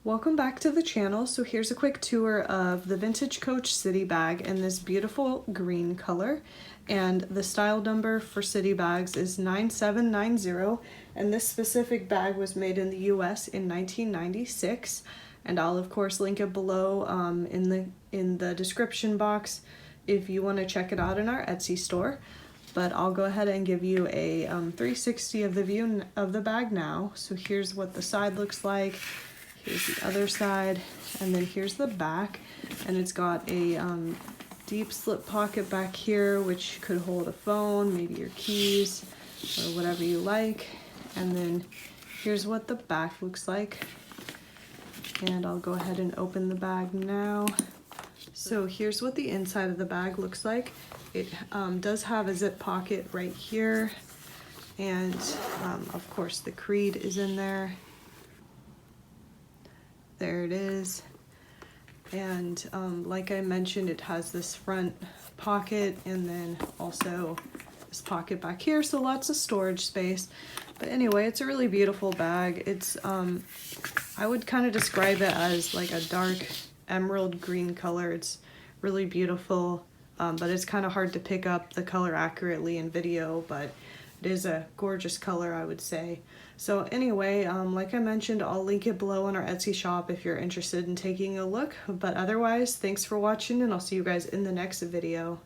Welcome back to the channel. So here's a quick tour of the Vintage Coach City bag in this beautiful green color. And the style number for City bags is 9790. And this specific bag was made in the US in 1996. And I'll of course link it below in the description box if you want to check it out in our Etsy store. But I'll go ahead and give you a 360 of the view of the bag now. So here's what the side looks like. Here's the other side, and then here's the back, and it's got a deep slip pocket back here, which could hold a phone, maybe your keys, or whatever you like. And then here's what the back looks like. And I'll go ahead and open the bag now. So here's what the inside of the bag looks like. It does have a zip pocket right here, and of course the Creed is in there. There it is. And like I mentioned, it has this front pocket and then also this pocket back here, so lots of storage space. But anyway, it's a really beautiful bag. It's I would kind of describe it as like a dark emerald green color. It's really beautiful, but it's kind of hard to pick up the color accurately in video, but it is a gorgeous color, I would say. So anyway, like I mentioned, I'll link it below on our Etsy shop if you're interested in taking a look. But otherwise, thanks for watching, and I'll see you guys in the next video.